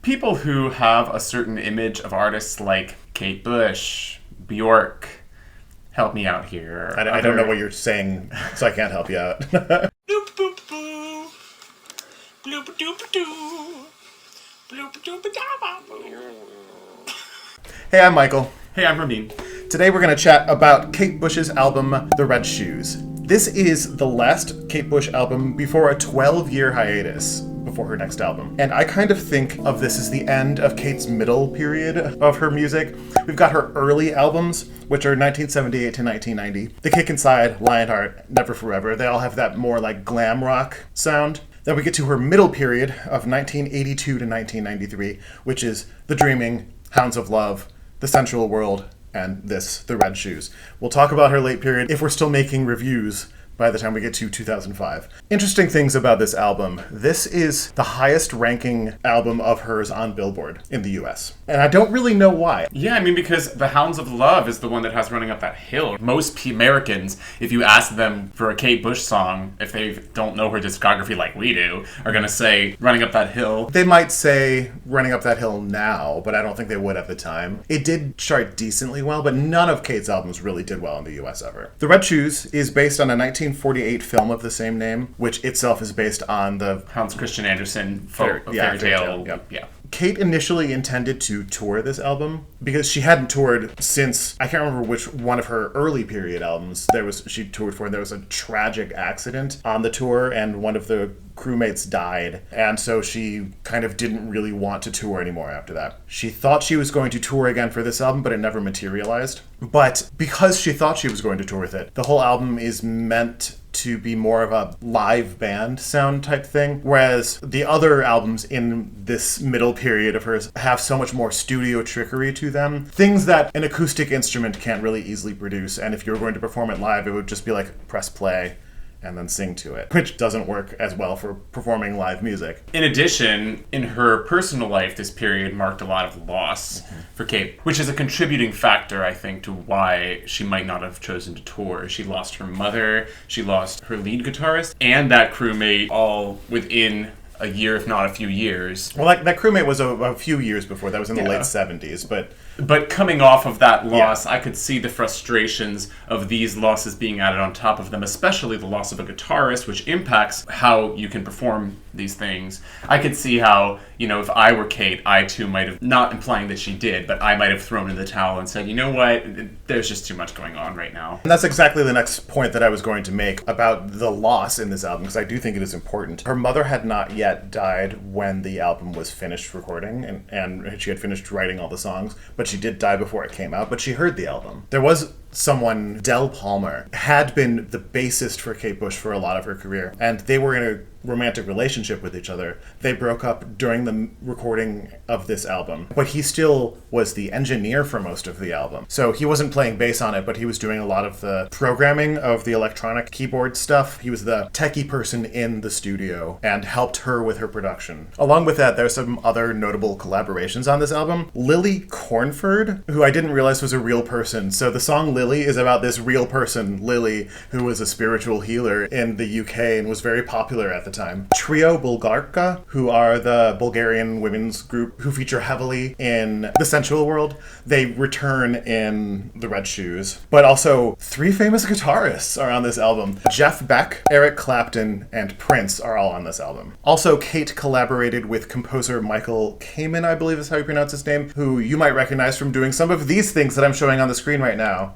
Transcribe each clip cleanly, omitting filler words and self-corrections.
people who have a certain image of artists like Kate Bush, Bjork, help me out here. I don't know what you're saying, so I can't help you out. Bloop, boop, boo. Bloop, doop, doo. Bloop, doop, da, boo. Hey, I'm Michael. Hey, I'm Rameen. Today we're going to chat about Kate Bush's album, The Red Shoes. This is the last Kate Bush album before a 12-year hiatus before her next album. And I kind of think of this as the end of Kate's middle period of her music. We've got her early albums, which are 1978 to 1990. The Kick Inside, Lionheart, Never Forever. They all have that more like glam rock sound. Then we get to her middle period of 1982 to 1993, which is The Dreaming, Hounds of Love, The Sensual World, and this, The Red Shoes. We'll talk about her late period if we're still making reviews by the time we get to 2005. Interesting things about this album. This is the highest ranking album of hers on Billboard in the US. And I don't really know why. Yeah, I mean, because The Hounds of Love is the one that has Running Up That Hill. Most Americans, if you ask them for a Kate Bush song, if they don't know her discography like we do, are going to say Running Up That Hill. They might say Running Up That Hill now, but I don't think they would at the time. It did chart decently well, but none of Kate's albums really did well in the US ever. The Red Shoes is based on a 1948 film of the same name, which itself is based on the Hans Christian Andersen Fairy tale. Yep. Yeah. Kate initially intended to tour this album because she hadn't toured since, I can't remember which one of her early period albums she toured for. There was a tragic accident on the tour and one of the crewmates died, and so she kind of didn't really want to tour anymore after that. She thought she was going to tour again for this album, but it never materialized. But because she thought she was going to tour with it, the whole album is meant to be more of a live band sound type thing, whereas the other albums in this middle period of hers have so much more studio trickery to them. Things that an acoustic instrument can't really easily produce, and if you were going to perform it live, it would just be like press play and then sing to it, which doesn't work as well for performing live music. In addition, in her personal life, this period marked a lot of loss for Kate, which is a contributing factor, I think, to why she might not have chosen to tour. She lost her mother, she lost her lead guitarist, and that crewmate all within a year, if not a few years. Well, that crewmate was a few years before. That was in the late 70s, But coming off of that loss, I could see the frustrations of these losses being added on top of them, especially the loss of a guitarist, which impacts how you can perform these things. I could see how, if I were Kate, I too might have, not implying that she did, but I might have thrown in the towel and said, you know what, there's just too much going on right now. And that's exactly the next point that I was going to make about the loss in this album, because I do think it is important. Her mother had not yet died when the album was finished recording, and she had finished writing all the songs, but she did die before it came out, but she heard the album. There was someone, Del Palmer, had been the bassist for Kate Bush for a lot of her career, and they were in a romantic relationship with each other. They broke up during the recording of this album, but he still was the engineer for most of the album. So he wasn't playing bass on it, but he was doing a lot of the programming of the electronic keyboard stuff. He was the techie person in the studio and helped her with her production. Along with that, there's some other notable collaborations on this album. Lily Cornford, who I didn't realize was a real person. So the song Lily is about this real person, Lily, who was a spiritual healer in the UK and was very popular at the time. Trio Bulgarka, who are the Bulgarian women's group who feature heavily in The Sensual World. They return in The Red Shoes. But also, 3 famous guitarists are on this album. Jeff Beck, Eric Clapton, and Prince are all on this album. Also, Kate collaborated with composer Michael Kamen, I believe is how you pronounce his name, who you might recognize from doing some of these things that I'm showing on the screen right now.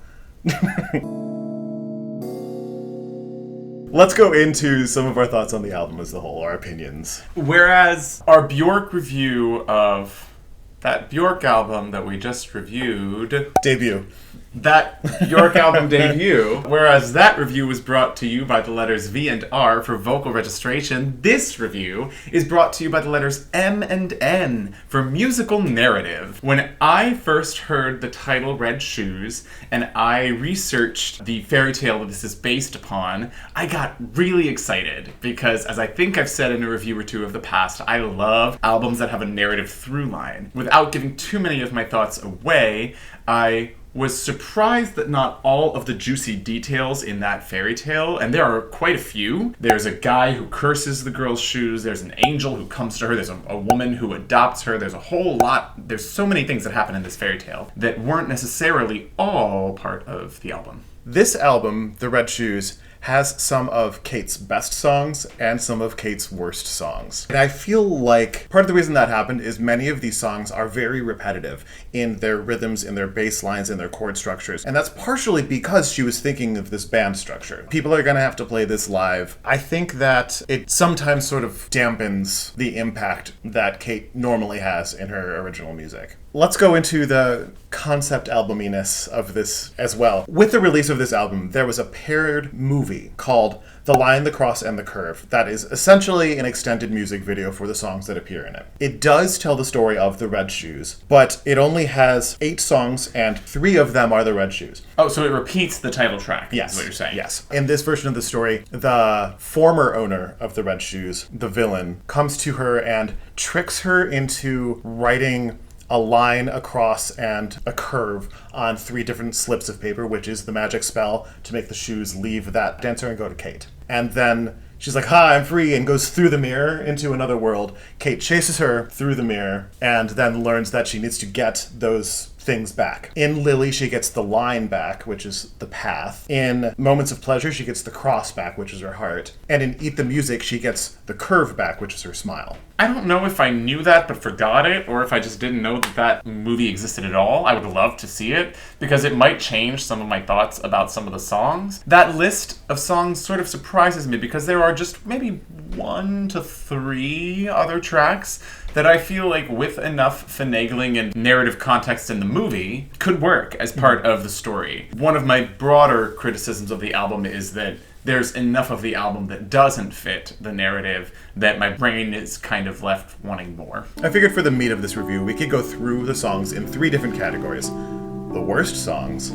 Let's go into some of our thoughts on the album as a whole, our opinions. Whereas our Bjork review of that Bjork album that we just reviewed... Debut. That Bjork album debut, whereas that review was brought to you by the letters V and R for vocal registration, this review is brought to you by the letters M and N for musical narrative. When I first heard the title Red Shoes and I researched the fairy tale that this is based upon, I got really excited because, as I think I've said in a review or two of the past, I love albums that have a narrative through line. Without giving too many of my thoughts away, I was surprised that not all of the juicy details in that fairy tale, and there are quite a few. There's a guy who curses the girl's shoes, there's an angel who comes to her, there's a woman who adopts her, there's a whole lot, there's so many things that happen in this fairy tale that weren't necessarily all part of the album. This album, The Red Shoes, has some of Kate's best songs and some of Kate's worst songs. And I feel like part of the reason that happened is many of these songs are very repetitive in their rhythms, in their bass lines, in their chord structures. And that's partially because she was thinking of this band structure. People are going to have to play this live. I think that it sometimes sort of dampens the impact that Kate normally has in her original music. Let's go into the concept albuminess of this as well. With the release of this album, there was a paired movie called The Line, the Cross, and the Curve that is essentially an extended music video for the songs that appear in it. It does tell the story of the Red Shoes, but it only has 8 songs and 3 of them are the Red Shoes. Oh, so it repeats the title track, yes, is what you're saying. Yes. In this version of the story, the former owner of the Red Shoes, the villain, comes to her and tricks her into writing a line, a cross, and a curve on 3 different slips of paper, which is the magic spell to make the shoes leave that dancer and go to Kate. And then she's like, "Ha, I'm free," and goes through the mirror into another world. Kate chases her through the mirror and then learns that she needs to get those things back. In Lily, she gets the line back, which is the path. In Moments of Pleasure, she gets the cross back, which is her heart. And in Eat the Music, she gets the curve back, which is her smile. I don't know if I knew that but forgot it, or if I just didn't know that that movie existed at all. I would love to see it, because it might change some of my thoughts about some of the songs. That list of songs sort of surprises me, because there are just maybe 1 to 3 other tracks that I feel like with enough finagling and narrative context in the movie could work as part of the story. One of my broader criticisms of the album is that there's enough of the album that doesn't fit the narrative that my brain is kind of left wanting more. I figured for the meat of this review, we could go through the songs in 3 different categories. The worst songs,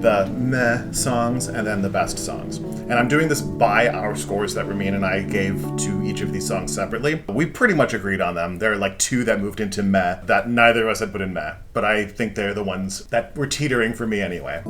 the meh songs, and then the best songs. And I'm doing this by our scores that Rameen and I gave to each of these songs separately. We pretty much agreed on them. There are like 2 that moved into meh that neither of us had put in meh, but I think they're the ones that were teetering for me anyway.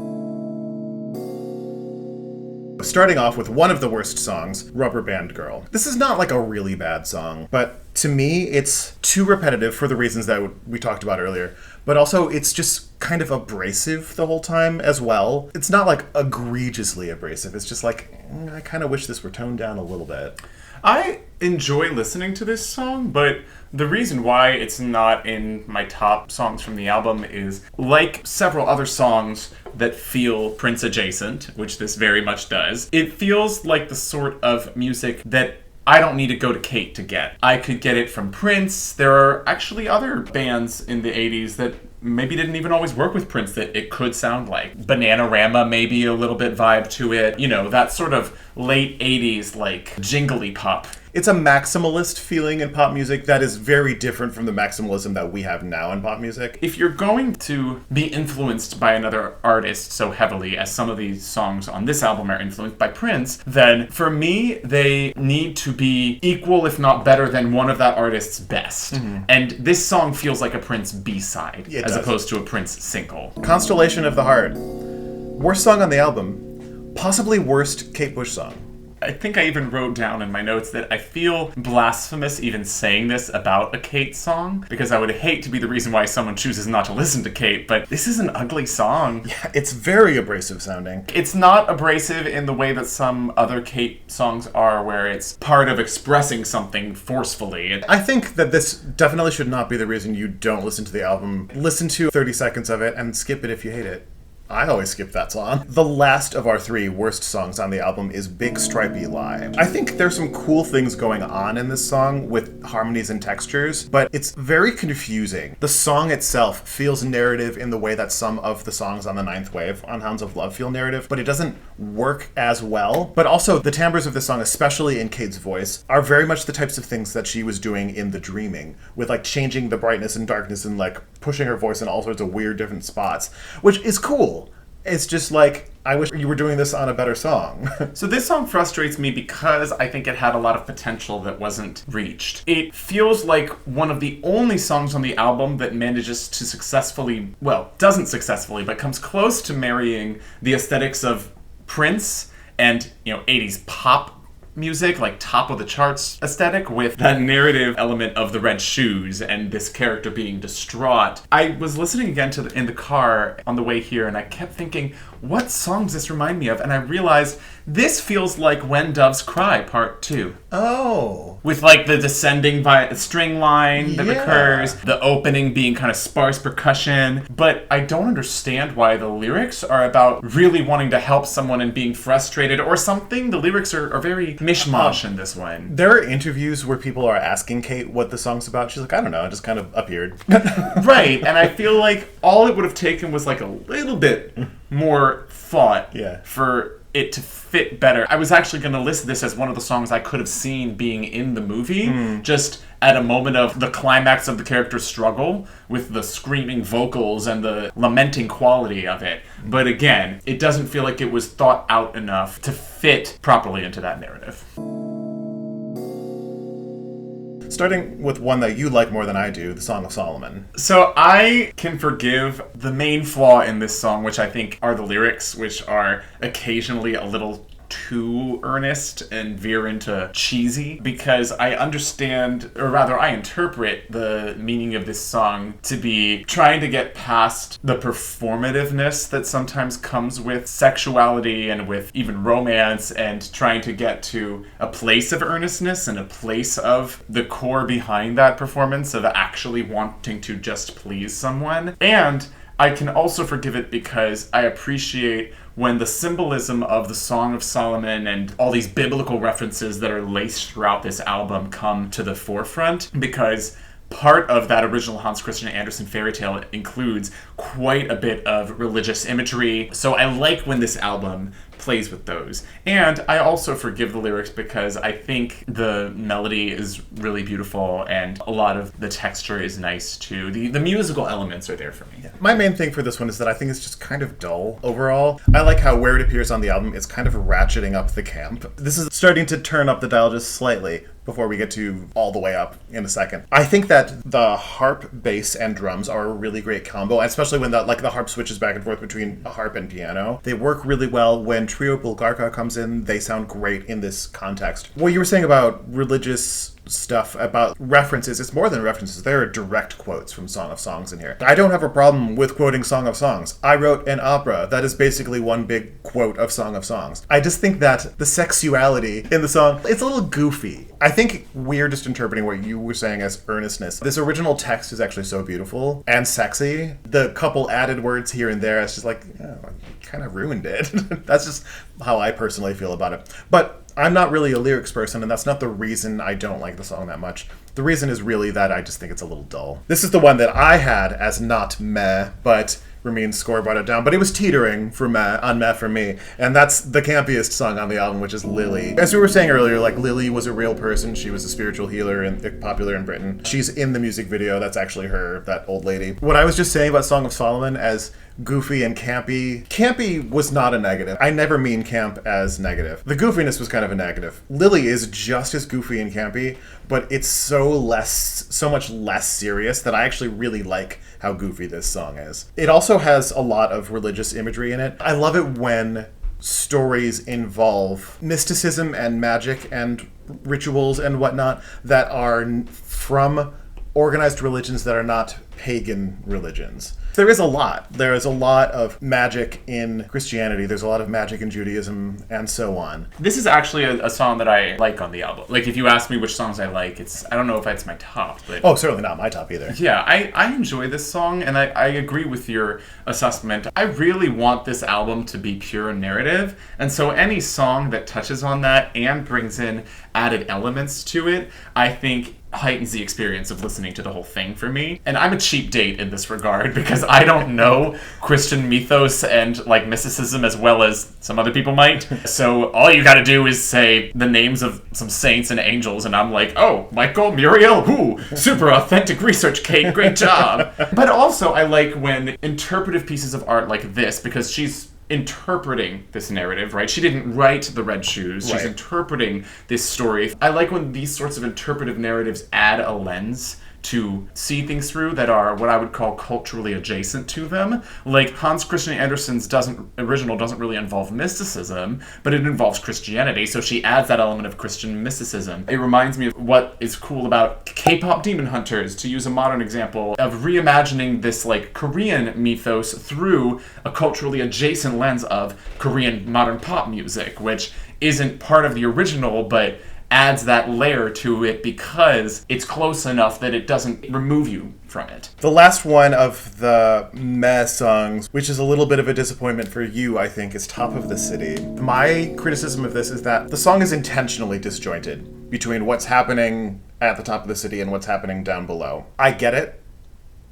Starting off with one of the worst songs, Rubber Band Girl. This is not like a really bad song, but to me, it's too repetitive for the reasons that we talked about earlier. But also, it's just kind of abrasive the whole time as well. It's not like egregiously abrasive. It's just like, I kind of wish this were toned down a little bit. I enjoy listening to this song, but the reason why it's not in my top songs from the album is, like several other songs that feel Prince adjacent, which this very much does, it feels like the sort of music that I don't need to go to Kate to get. I could get it from Prince. There are actually other bands in the 80s that maybe didn't even always work with Prince that it could sound like. Bananarama, maybe a little bit vibe to it. You know, that sort of late 80s, like, jingly pop. It's a maximalist feeling in pop music that is very different from the maximalism that we have now in pop music. If you're going to be influenced by another artist so heavily as some of these songs on this album are influenced by Prince, then for me, they need to be equal, if not better, than one of that artist's best. Mm-hmm. And this song feels like a Prince B-side, as opposed to a Prince single. Constellation of the Heart. Worst song on the album. Possibly worst Kate Bush song. I think I even wrote down in my notes that I feel blasphemous even saying this about a Kate song, because I would hate to be the reason why someone chooses not to listen to Kate, but this is an ugly song. Yeah, it's very abrasive sounding. It's not abrasive in the way that some other Kate songs are, where it's part of expressing something forcefully. I think that this definitely should not be the reason you don't listen to the album. Listen to 30 seconds of it and skip it if you hate it. I always skip that song. The last of our 3 worst songs on the album is Big Stripey Lie. I think there's some cool things going on in this song with harmonies and textures, but it's very confusing. The song itself feels narrative in the way that some of the songs on the Ninth Wave on Hounds of Love feel narrative, but it doesn't work as well. But also, the timbres of the song, especially in Kate's voice, are very much the types of things that she was doing in The Dreaming, with like changing the brightness and darkness and like pushing her voice in all sorts of weird different spots, which is cool. It's just like, I wish you were doing this on a better song. So this song frustrates me because I think it had a lot of potential that wasn't reached. It feels like one of the only songs on the album that manages to successfully, well, doesn't successfully, but comes close to marrying the aesthetics of Prince and, 80s pop music, like top of the charts aesthetic, with that narrative element of the red shoes and this character being distraught. I was listening again in the car on the way here, and I kept thinking, what song does this remind me of? And I realized this feels like When Doves Cry Part 2. Oh. With like the descending string line that recurs, the opening being kind of sparse percussion. But I don't understand why the lyrics are about really wanting to help someone and being frustrated or something. The lyrics are very mishmash in this one. There are interviews where people are asking Kate what the song's about. She's like, I don't know, it just kind of appeared. Right, and I feel like all it would have taken was like a little bit more thought for it to fit better. I was actually going to list this as one of the songs I could have seen being in the movie, just at a moment of the climax of the character's struggle with the screaming vocals and the lamenting quality of it. But again, it doesn't feel like it was thought out enough to fit properly into that narrative. Starting with one that you like more than I do, the Song of Solomon. So I can forgive the main flaw in this song, which I think are the lyrics, which are occasionally a little too earnest and veer into cheesy, because I understand, or rather I interpret the meaning of this song to be trying to get past the performativeness that sometimes comes with sexuality and with even romance, and trying to get to a place of earnestness and a place of the core behind that performance of actually wanting to just please someone. And I can also forgive it because I appreciate when the symbolism of the Song of Solomon and all these biblical references that are laced throughout this album come to the forefront, because part of that original Hans Christian Andersen fairy tale includes quite a bit of religious imagery. So I like when this album plays with those. And I also forgive the lyrics because I think the melody is really beautiful and a lot of the texture is nice too. The musical elements are there for me. Yeah. My main thing for this one is that I think it's just kind of dull overall. I like how where it appears on the album, it's kind of ratcheting up the camp. This is starting to turn up the dial just slightly before we get to all the way up in a second. I think that the harp, bass, and drums are a really great combo, especially when the harp switches back and forth between a harp and piano. They work really well. When Trio Bulgarka comes in, they sound great in this context. What you were saying about religious stuff, about references, it's more than references. There are direct quotes from Song of Songs in here. I don't have a problem with quoting Song of Songs. I wrote an opera that is basically one big quote of Song of Songs. I just think that the sexuality in the song, it's a little goofy. I think we're just interpreting what you were saying as earnestness. This original text is actually so beautiful and sexy. The couple added words here and there, it's just like, oh, you kind of ruined it. That's just how I personally feel about it. But I'm not really a lyrics person, and that's not the reason I don't like the song that much. The reason is really that I just think it's a little dull. This is the one that I had as not meh, but Rameen's score brought it down. But it was teetering for meh for me. And that's the campiest song on the album, which is Lily. As we were saying earlier, like, Lily was a real person. She was a spiritual healer and popular in Britain. She's in the music video. That's actually her, that old lady. What I was just saying about Song of Solomon as goofy and campy. Campy was not a negative. I never mean camp as negative. The goofiness was kind of a negative. Lily is just as goofy and campy, but it's so much less serious that I actually really like how goofy this song is. It also has a lot of religious imagery in it. I love it when stories involve mysticism and magic and rituals and whatnot that are from organized religions that are not pagan religions. There is a lot. There is a lot of magic in Christianity. There's a lot of magic in Judaism, and so on. This is actually a song that I like on the album. Like, if you ask me which songs I like, I don't know if it's my top, but... Oh, certainly not my top either. Yeah, I enjoy this song, and I agree with your assessment. I really want this album to be pure narrative, and so any song that touches on that and brings in added elements to it, I think heightens the experience of listening to the whole thing for me. And I'm a cheap date in this regard because I don't know Christian mythos and like mysticism as well as some other people might. So all you gotta do is say the names of some saints and angels and I'm like, oh, Michael, Muriel, whoo, super authentic research, Kate, great job. But also I like when interpretive pieces of art like this, because she's interpreting this narrative, right? She didn't write The Red Shoes. She's Right. interpreting this story. I like when these sorts of interpretive narratives add a lens to see things through that are what I would call culturally adjacent to them. Like Hans Christian Andersen's original doesn't really involve mysticism, but it involves Christianity, so she adds that element of Christian mysticism. It reminds me of what is cool about K-pop Demon Hunters, to use a modern example, of reimagining this like Korean mythos through a culturally adjacent lens of Korean modern pop music, which isn't part of the original, but adds that layer to it because it's close enough that it doesn't remove you from it. The last one of the meh songs, which is a little bit of a disappointment for you, I think, is Top of the City. My criticism of this is that the song is intentionally disjointed between what's happening at the top of the city and what's happening down below. I get it.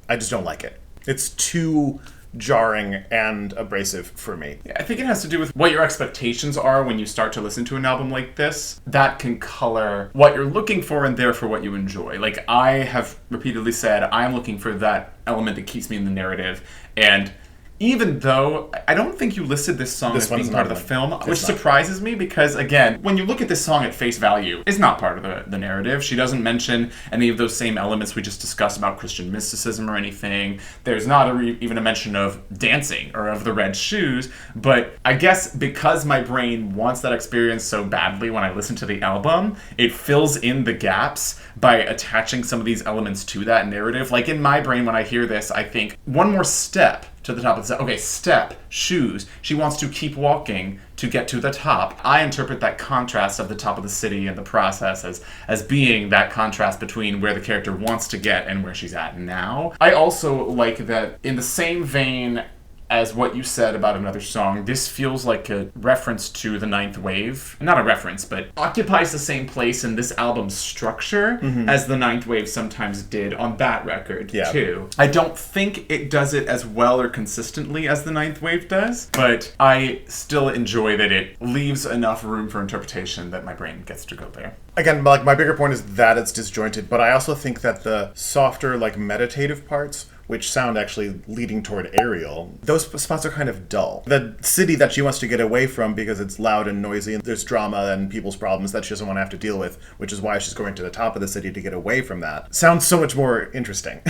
I just don't like it. It's too jarring and abrasive for me. I think it has to do with what your expectations are when you start to listen to an album like this. That can color what you're looking for and therefore what you enjoy. Like, I have repeatedly said, I'm looking for that element that keeps me in the narrative. And even though I don't think you listed this song as being part of the film, which surprises me because, again, when you look at this song at face value, it's not part of the narrative. She doesn't mention any of those same elements we just discussed about Christian mysticism or anything. There's not even a mention of dancing or of the red shoes. But I guess because my brain wants that experience so badly when I listen to the album, it fills in the gaps by attaching some of these elements to that narrative. Like in my brain, when I hear this, I think one more step to the top of the set. Okay, step, shoes. She wants to keep walking to get to the top. I interpret that contrast of the top of the city and the process as being that contrast between where the character wants to get and where she's at now. I also like that in the same vein as what you said about another song, this feels like a reference to the Ninth Wave. Not a reference, but occupies the same place in this album's structure as the Ninth Wave sometimes did on that record, too. I don't think it does it as well or consistently as the Ninth Wave does, but I still enjoy that it leaves enough room for interpretation that my brain gets to go there. Again, like my bigger point is that it's disjointed, but I also think that the softer, like meditative parts, which sound actually leading toward Ariel, those spots are kind of dull. The city that she wants to get away from because it's loud and noisy and there's drama and people's problems that she doesn't want to have to deal with, which is why she's going to the top of the city to get away from that, sounds so much more interesting.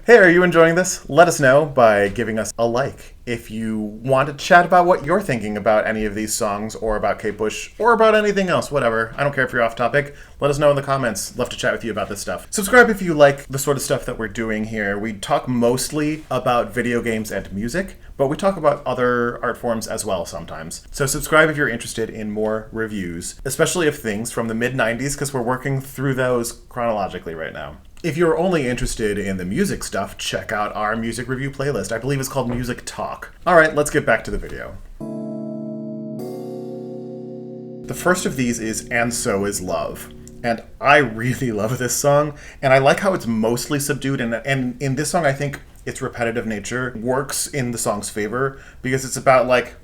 Hey, are you enjoying this? Let us know by giving us a like. If you want to chat about what you're thinking about any of these songs or about Kate Bush or about anything else, whatever. I don't care if you're off topic. Let us know in the comments. Love to chat with you about this stuff. Subscribe if you like the sort of stuff that we're doing here. We talk mostly about video games and music, but we talk about other art forms as well sometimes. So subscribe if you're interested in more reviews, especially of things from the mid-90s, because we're working through those chronologically right now. If you're only interested in the music stuff, check out our music review playlist. I believe it's called Music Talk. All right, let's get back to the video. The first of these is And So Is Love. And I really love this song, and I like how it's mostly subdued, and in this song I think its repetitive nature works in the song's favor, because it's about like,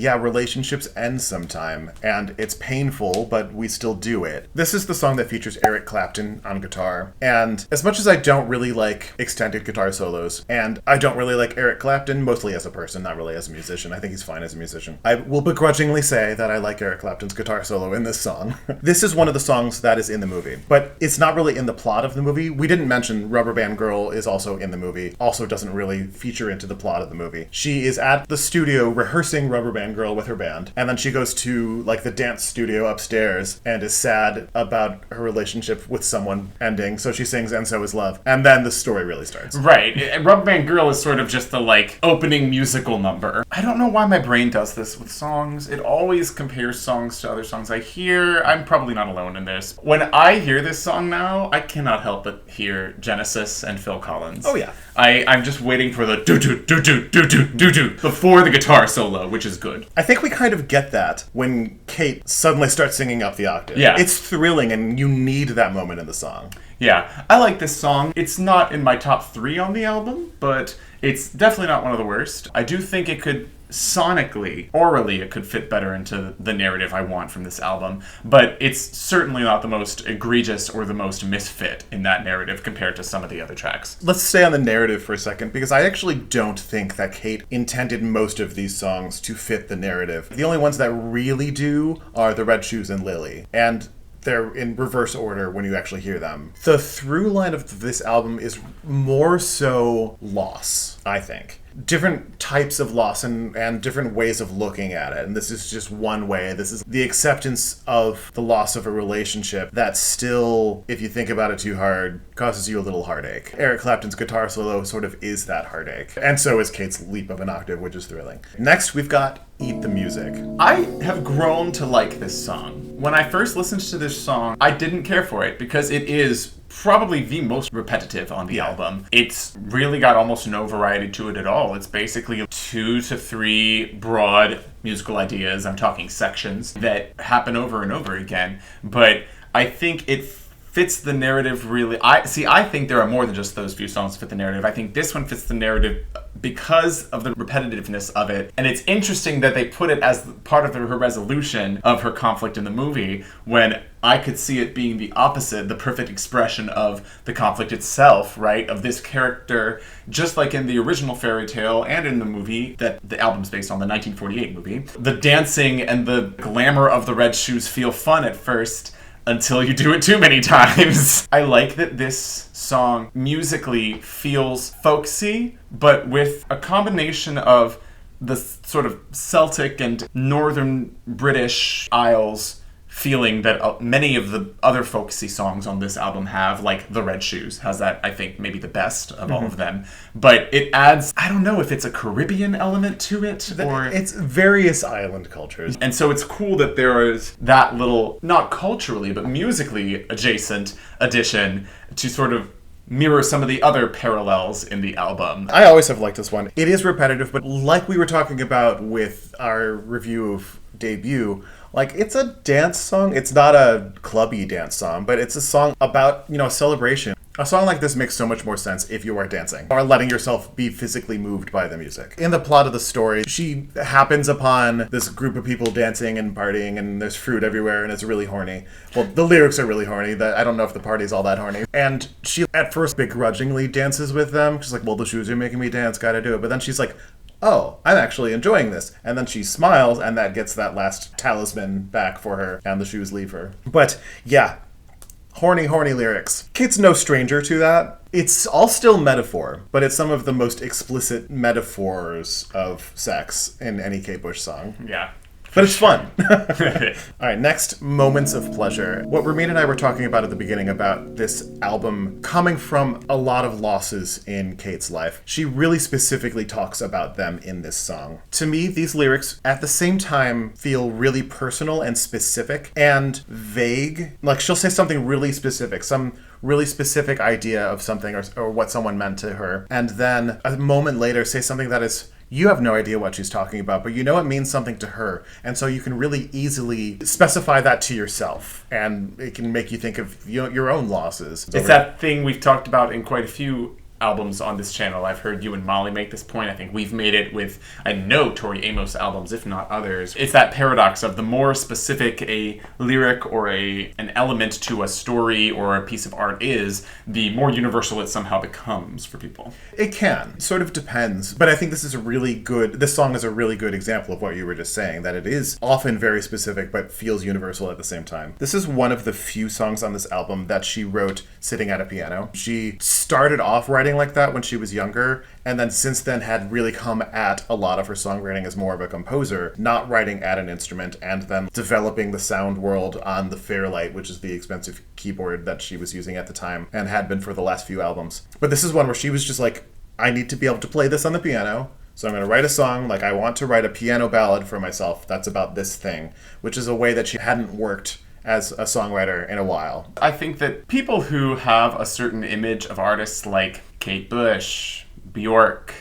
yeah, relationships end sometime, and it's painful, but we still do it. This is the song that features Eric Clapton on guitar, and as much as I don't really like extended guitar solos, and I don't really like Eric Clapton, mostly as a person, not really as a musician, I think he's fine as a musician, I will begrudgingly say that I like Eric Clapton's guitar solo in this song. This is one of the songs that is in the movie, but it's not really in the plot of the movie. We didn't mention Rubber Band Girl is also in the movie, also doesn't really feature into the plot of the movie. She is at the studio rehearsing Rubber Band Girl with her band, and then she goes to like the dance studio upstairs and is sad about her relationship with someone ending, so she sings And So Is Love, and then the story really starts. Right. And Rubber Band Girl is sort of just the like opening musical number. I don't know why my brain does this with songs. It always compares songs to other songs I hear. I'm probably not alone in this. When I hear this song now, I cannot help but hear Genesis and Phil Collins. Oh yeah. I'm just waiting for the do-do-do-do-do-do-do-do before the guitar solo, which is good. I think we kind of get that when Kate suddenly starts singing up the octave. Yeah. It's thrilling, and you need that moment in the song. Yeah, I like this song. It's not in my top 3 on the album, but it's definitely not one of the worst. I do think it could sonically, orally, it could fit better into the narrative I want from this album, but it's certainly not the most egregious or the most misfit in that narrative compared to some of the other tracks. Let's stay on the narrative for a second, because I actually don't think that Kate intended most of these songs to fit the narrative. The only ones that really do are The Red Shoes and Lily, and they're in reverse order when you actually hear them. The through line of this album is more so loss, I think. Different types of loss and different ways of looking at it. And this is just one way. This is the acceptance of the loss of a relationship that still, if you think about it too hard, causes you a little heartache. Eric Clapton's guitar solo sort of is that heartache. And so is Kate's leap of an octave, which is thrilling. Next, we've got Eat the Music. I have grown to like this song. When I first listened to this song, I didn't care for it because it is probably the most repetitive on the album. It's really got almost no variety to it at all. It's basically 2 to 3 broad musical ideas, I'm talking sections, that happen over and over again. But I think it fits the narrative really. I think there are more than just those few songs that fit the narrative. I think this one fits the narrative because of the repetitiveness of it. And it's interesting that they put it as part of her resolution of her conflict in the movie, when I could see it being the opposite, the perfect expression of the conflict itself, right? Of this character, just like in the original fairy tale and in the movie that the album's based on, the 1948 movie. The dancing and the glamour of the red shoes feel fun at first, until you do it too many times. I like that this song musically feels folksy, but with a combination of the sort of Celtic and Northern British Isles feeling that many of the other folksy songs on this album have, like The Red Shoes has that, I think, maybe the best of all of them. But it adds, I don't know if it's a Caribbean element to it, or... It's various island cultures. And so it's cool that there is that little, not culturally, but musically adjacent addition to sort of mirror some of the other parallels in the album. I always have liked this one. It is repetitive, but like we were talking about with our review of Debut, like, it's a dance song. It's not a clubby dance song, but it's a song about, celebration. A song like this makes so much more sense if you are dancing or letting yourself be physically moved by the music. In the plot of the story, she happens upon this group of people dancing and partying, and there's fruit everywhere, and it's really horny. Well, the lyrics are really horny. I don't know if the party's all that horny. And she, at first, begrudgingly dances with them. She's like, well, the shoes are making me dance, gotta do it. But then she's like, oh, I'm actually enjoying this. And then she smiles, and that gets that last talisman back for her, and the shoes leave her. But yeah, horny lyrics. Kate's no stranger to that. It's all still metaphor, but it's some of the most explicit metaphors of sex in any Kate Bush song. Yeah. But it's fun. All right, next, Moments of Pleasure. What Rameen and I were talking about at the beginning about this album coming from a lot of losses in Kate's life. She really specifically talks about them in this song. To me, these lyrics at the same time feel really personal and specific and vague. Like, she'll say something really specific, some really specific idea of something or what someone meant to her, and then a moment later say something that is, you have no idea what she's talking about, but you know it means something to her. And so you can really easily specify that to yourself. And it can make you think of your own losses. It's that thing we've talked about in quite a few albums on this channel. I've heard you and Molly make this point. I think we've made it with, I know, Tori Amos albums, if not others. It's that paradox of the more specific a lyric or an element to a story or a piece of art is, the more universal it somehow becomes for people. It can. Sort of depends. But I think this song is a really good example of what you were just saying, that it is often very specific but feels universal at the same time. This is one of the few songs on this album that she wrote sitting at a piano. She started off writing like that when she was younger, and then since then had really come at a lot of her songwriting as more of a composer, not writing at an instrument, and then developing the sound world on the Fairlight, which is the expensive keyboard that she was using at the time and had been for the last few albums. But this is one where she was just like, I need to be able to play this on the piano, so I'm going to write a song, like I want to write a piano ballad for myself that's about this thing, which is a way that she hadn't worked as a songwriter in a while. I think that people who have a certain image of artists like Kate Bush, Bjork,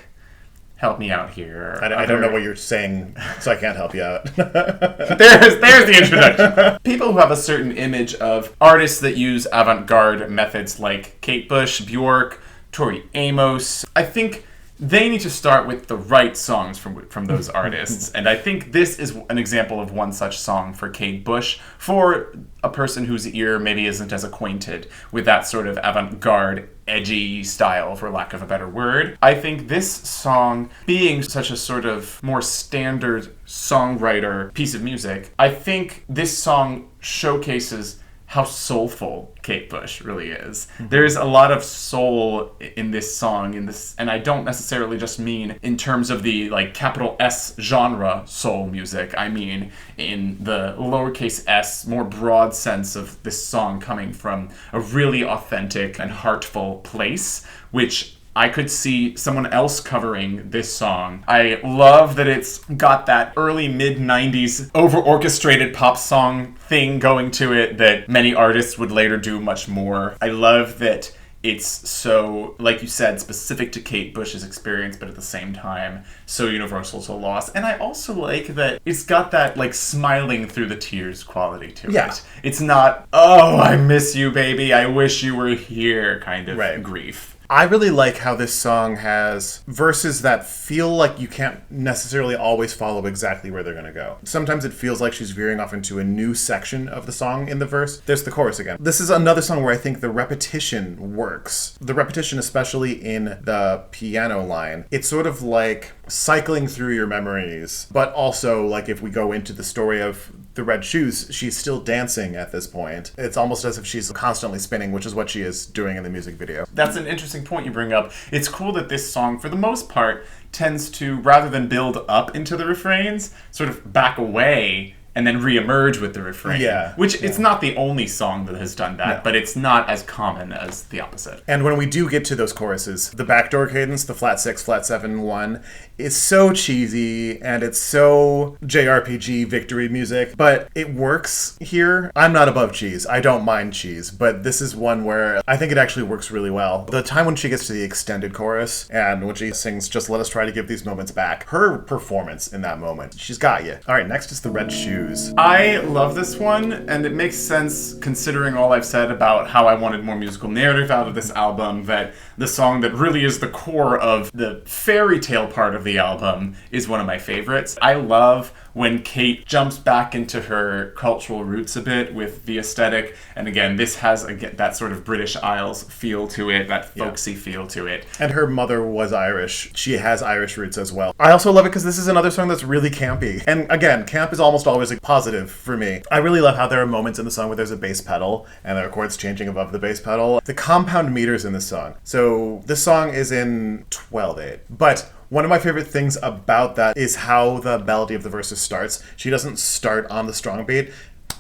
help me out here. I don't know what you're saying, so I can't help you out. There's the introduction. People who have a certain image of artists that use avant-garde methods like Kate Bush, Bjork, Tori Amos, I think they need to start with the right songs from those artists. And I think this is an example of one such song for Kate Bush, for a person whose ear maybe isn't as acquainted with that sort of avant-garde, edgy style, for lack of a better word. I think this song, being such a sort of more standard songwriter piece of music, I think this song showcases how soulful Kate Bush really is. There's a lot of soul in this song, and I don't necessarily just mean in terms of the like capital S genre soul music. I mean in the lowercase s, more broad sense of this song coming from a really authentic and heartful place, which I could see someone else covering this song. I love that it's got that early mid-90s over-orchestrated pop song thing going to it that many artists would later do much more. I love that it's so, like you said, specific to Kate Bush's experience, but at the same time, so universal to loss. And I also like that it's got that, like, smiling through the tears quality to it. It's not, oh, I miss you, baby, I wish you were here kind of grief. I really like how this song has verses that feel like you can't necessarily always follow exactly where they're going to go. Sometimes it feels like she's veering off into a new section of the song in the verse. There's the chorus again. This is another song where I think the repetition works. The repetition, especially in the piano line, it's sort of like cycling through your memories, but also, like, if we go into the story of the red shoes, she's still dancing at this point. It's almost as if she's constantly spinning, which is what she is doing in the music video. That's an interesting point you bring up. It's cool that this song, for the most part, tends to, rather than build up into the refrains, sort of back away and then re-emerge with the refrain. It's not the only song that has done that, but it's not as common as the opposite. And when we do get to those choruses, the backdoor cadence, the flat 6, flat 7, 1, is so cheesy, and it's so JRPG victory music, but it works here. I'm not above cheese. I don't mind cheese, but this is one where I think it actually works really well. The time when she gets to the extended chorus, and when she sings, "Just let us try to give these moments back," her performance in that moment, she's got you. All right, next is the red shoes. I love this one, and it makes sense considering all I've said about how I wanted more musical narrative out of this album, that the song that really is the core of the fairy tale part of the album is one of my favorites. I love when Kate jumps back into her cultural roots a bit with the aesthetic, and again, this has that sort of British Isles feel to it, that folksy feel to it. And her mother was Irish. She has Irish roots as well. I also love it because this is another song that's really campy. And again, camp is almost always a positive for me. I really love how there are moments in the song where there's a bass pedal and there are chords changing above the bass pedal. The compound meters in this song. So this song is in 12/8, but one of my favorite things about that is how the melody of the verses starts. She doesn't start on the strong beat.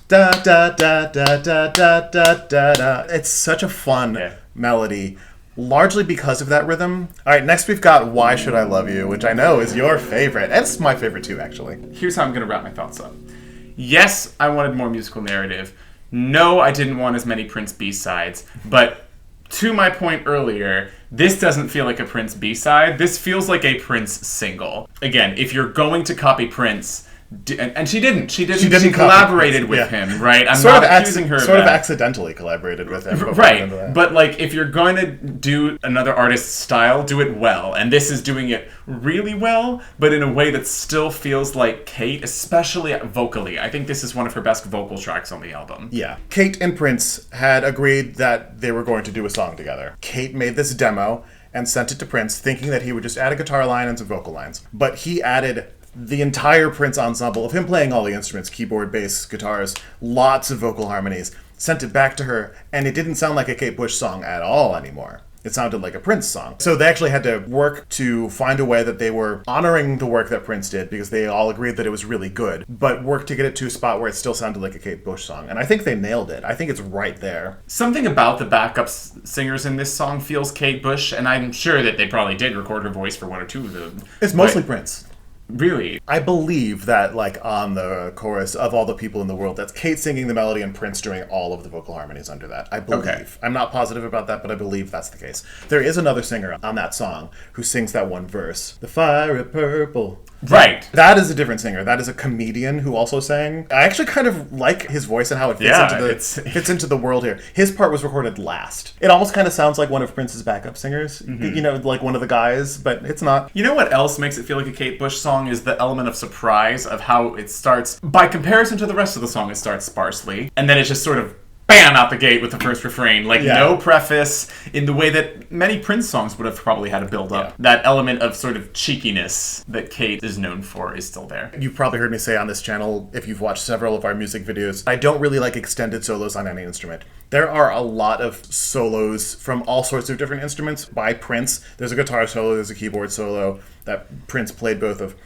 Da da da da da da da da da. It's such a fun melody, largely because of that rhythm. All right, next we've got "Why Should I Love You," which I know is your favorite. And it's my favorite too, actually. Here's how I'm going to wrap my thoughts up. Yes, I wanted more musical narrative. No, I didn't want as many Prince B-sides, but to my point earlier, this doesn't feel like a Prince B-side. This feels like a Prince single. Again, if you're going to copy Prince, and she didn't. She collaborated with him, right? I'm not accusing her of that. Sort of accidentally collaborated with him. Right. But, like, if you're going to do another artist's style, do it well. And this is doing it really well, but in a way that still feels like Kate, especially vocally. I think this is one of her best vocal tracks on the album. Yeah. Kate and Prince had agreed that they were going to do a song together. Kate made this demo and sent it to Prince, thinking that he would just add a guitar line and some vocal lines. But he added the entire Prince ensemble of him playing all the instruments, keyboard, bass, guitars, lots of vocal harmonies, sent it back to her, and it didn't sound like a Kate Bush song at all anymore. It sounded like a Prince song. So they actually had to work to find a way that they were honoring the work that Prince did, because they all agreed that it was really good, but work to get it to a spot where it still sounded like a Kate Bush song. And I think they nailed it. I think it's right there. Something about the backup singers in this song feels Kate Bush, and I'm sure that they probably did record her voice for one or two of them. It's mostly Prince. Really? I believe that, like, on the chorus of All the People in the World, that's Kate singing the melody and Prince doing all of the vocal harmonies under that. I believe. Okay. I'm not positive about that, but I believe that's the case. There is another singer on that song who sings that one verse. The fire of purple Right. That is a different singer. That is a comedian who also sang. I actually kind of like his voice and how it fits into the world here. His part was recorded last. It almost kind of sounds like one of Prince's backup singers, you know, like one of the guys, but it's not. You know what else makes it feel like a Kate Bush song is the element of surprise of how it starts. By comparison to the rest of the song, it starts sparsely, and then it's just sort of bam, out the gate with the first refrain. Like, no preface, in the way that many Prince songs would have probably had to build up. That element of sort of cheekiness that Kate is known for is still there. You've probably heard me say on this channel, if you've watched several of our music videos, I don't really like extended solos on any instrument. There are a lot of solos from all sorts of different instruments by Prince. There's a guitar solo, there's a keyboard solo that Prince played both of.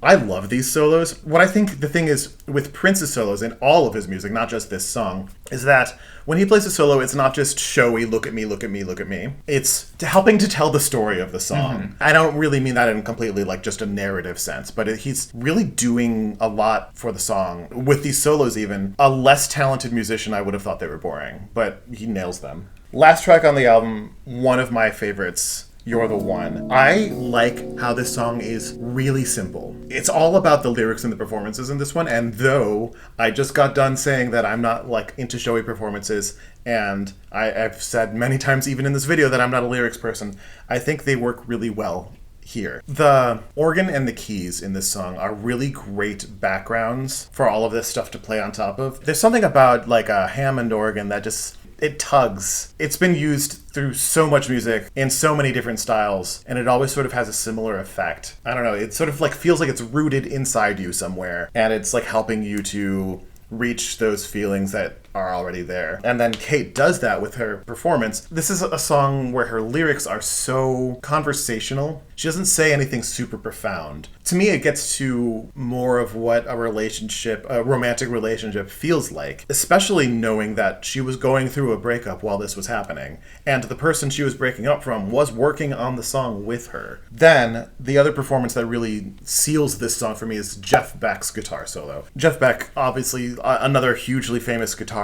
I love these solos. What I think the thing is with Prince's solos in all of his music, not just this song, is that when he plays a solo, it's not just showy, look at me, look at me, look at me. It's helping to tell the story of the song. I don't really mean that in completely like just a narrative sense, but he's really doing a lot for the song. With these solos even, a less talented musician, I would have thought they were boring, but he nails them. Last track on the album, one of my favorites, You're the One. I like how this song is really simple. It's all about the lyrics and the performances in this one, and though I just got done saying that I'm not like into showy performances, and I've said many times even in this video that I'm not a lyrics person, I think they work really well here. The organ and the keys in this song are really great backgrounds for all of this stuff to play on top of. There's something about like a Hammond organ that just, it tugs. It's been used through so much music in so many different styles, and it always sort of has a similar effect. I don't know, it sort of like feels like it's rooted inside you somewhere, and it's like helping you to reach those feelings that are already there. And then Kate does that with her performance. This is a song where her lyrics are so conversational. She doesn't say anything super profound. To me, it gets to more of what a relationship, a romantic relationship feels like, especially knowing that she was going through a breakup while this was happening, and the person she was breaking up from was working on the song with her. Then, the other performance that really seals this song for me is Jeff Beck's guitar solo. Jeff Beck, obviously another hugely famous guitarist.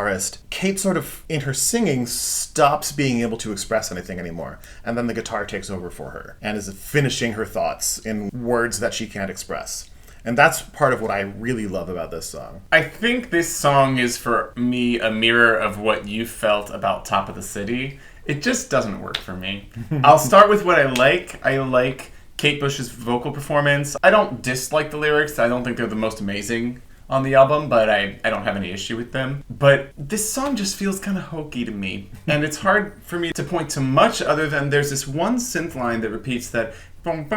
Kate sort of, in her singing, stops being able to express anything anymore, and then the guitar takes over for her, and is finishing her thoughts in words that she can't express. And that's part of what I really love about this song. I think this song is, for me, a mirror of what you felt about Top of the City. It just doesn't work for me. I'll start with what I like. I like Kate Bush's vocal performance. I don't dislike the lyrics. I don't think they're the most amazing on the album, but I don't have any issue with them. But this song just feels kind of hokey to me. And it's hard for me to point to much other than there's this one synth line that repeats that like,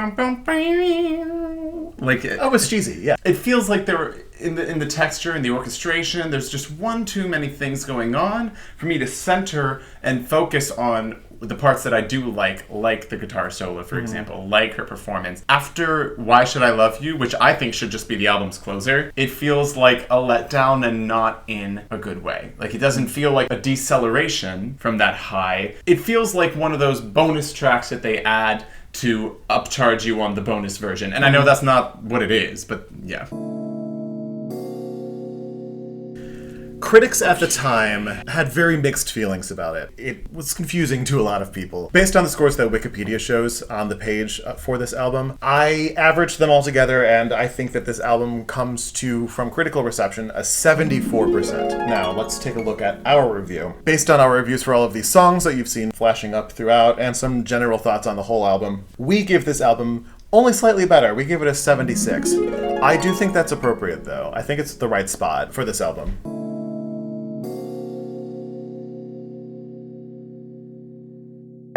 oh, it's cheesy, yeah. It feels like there in the texture and the orchestration, there's just one too many things going on for me to center and focus on the parts that I do like the guitar solo, for example, like her performance. After Why Should I Love You, which I think should just be the album's closer, it feels like a letdown and not in a good way. Like, it doesn't feel like a deceleration from that high. It feels like one of those bonus tracks that they add to upcharge you on the bonus version. And I know that's not what it is, but yeah. Critics at the time had very mixed feelings about it. It was confusing to a lot of people. Based on the scores that Wikipedia shows on the page for this album, I averaged them all together, and I think that this album comes to, from critical reception, a 74%. Now, let's take a look at our review. Based on our reviews for all of these songs that you've seen flashing up throughout, and some general thoughts on the whole album, we give this album only slightly better. We give it a 76. I do think that's appropriate, though. I think it's the right spot for this album.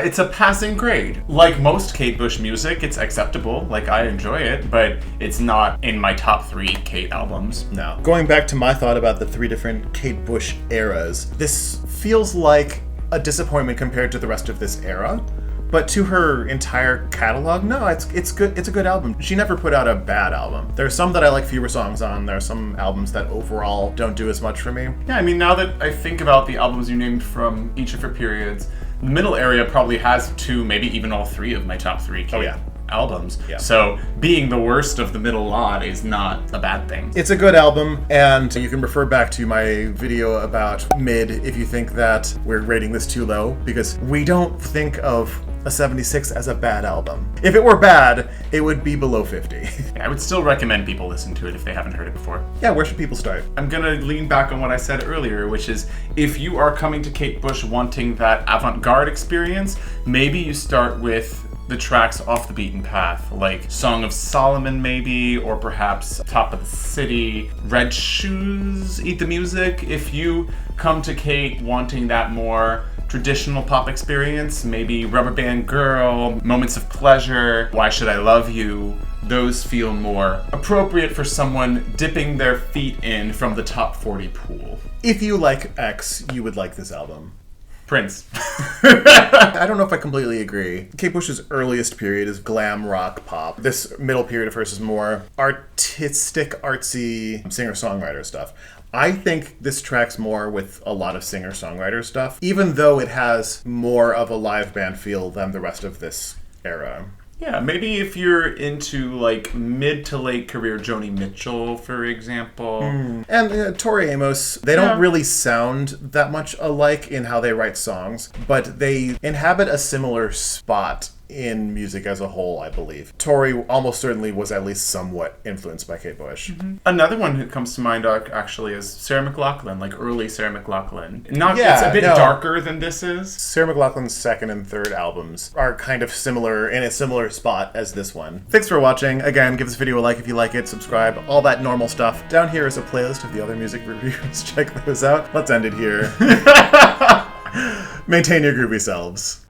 It's a passing grade. Like most Kate Bush music, it's acceptable. Like, I enjoy it, but it's not in my top 3 Kate albums. No. Going back to my thought about the 3 different Kate Bush eras, this feels like a disappointment compared to the rest of this era. But to her entire catalog, no, it's good. It's a good album. She never put out a bad album. There are some that I like fewer songs on. There are some albums that overall don't do as much for me. Yeah, I mean, now that I think about the albums you named from each of her periods, the middle area probably has 2, maybe even all 3 of my top 3 Kate albums. Yeah. So being the worst of the middle lot is not a bad thing. It's a good album, and you can refer back to my video about mid if you think that we're rating this too low, because we don't think of a 76 as a bad album. If it were bad, it would be below 50. Yeah, I would still recommend people listen to it if they haven't heard it before. Yeah, where should people start? I'm gonna lean back on what I said earlier, which is if you are coming to Kate Bush wanting that avant-garde experience, maybe you start with the tracks off the beaten path, like Song of Solomon maybe, or perhaps Top of the City, Red Shoes, Eat the Music. If you come to Kate wanting that more traditional pop experience, maybe Rubber Band Girl, Moments of Pleasure, Why Should I Love You, those feel more appropriate for someone dipping their feet in from the top 40 pool. If you like X, you would like this album. Prince. I don't know if I completely agree. Kate Bush's earliest period is glam rock pop. This middle period of hers is more artistic, artsy singer-songwriter stuff. I think this tracks more with a lot of singer-songwriter stuff, even though it has more of a live band feel than the rest of this era. Yeah, maybe if you're into like mid to late career Joni Mitchell, for example. And Tori Amos, they don't really sound that much alike in how they write songs, but they inhabit a similar spot in music as a whole, I believe. Tori almost certainly was at least somewhat influenced by Kate Bush. Another one who comes to mind actually is Sarah McLachlan, like early Sarah McLachlan. Yeah, it's a bit darker than this is. Sarah McLachlan's second and third albums are kind of similar, in a similar spot as this one. Thanks for watching. Again, give this video a like if you like it, subscribe, all that normal stuff. Down here is a playlist of the other music reviews. Check those out. Let's end it here. Maintain your groovy selves.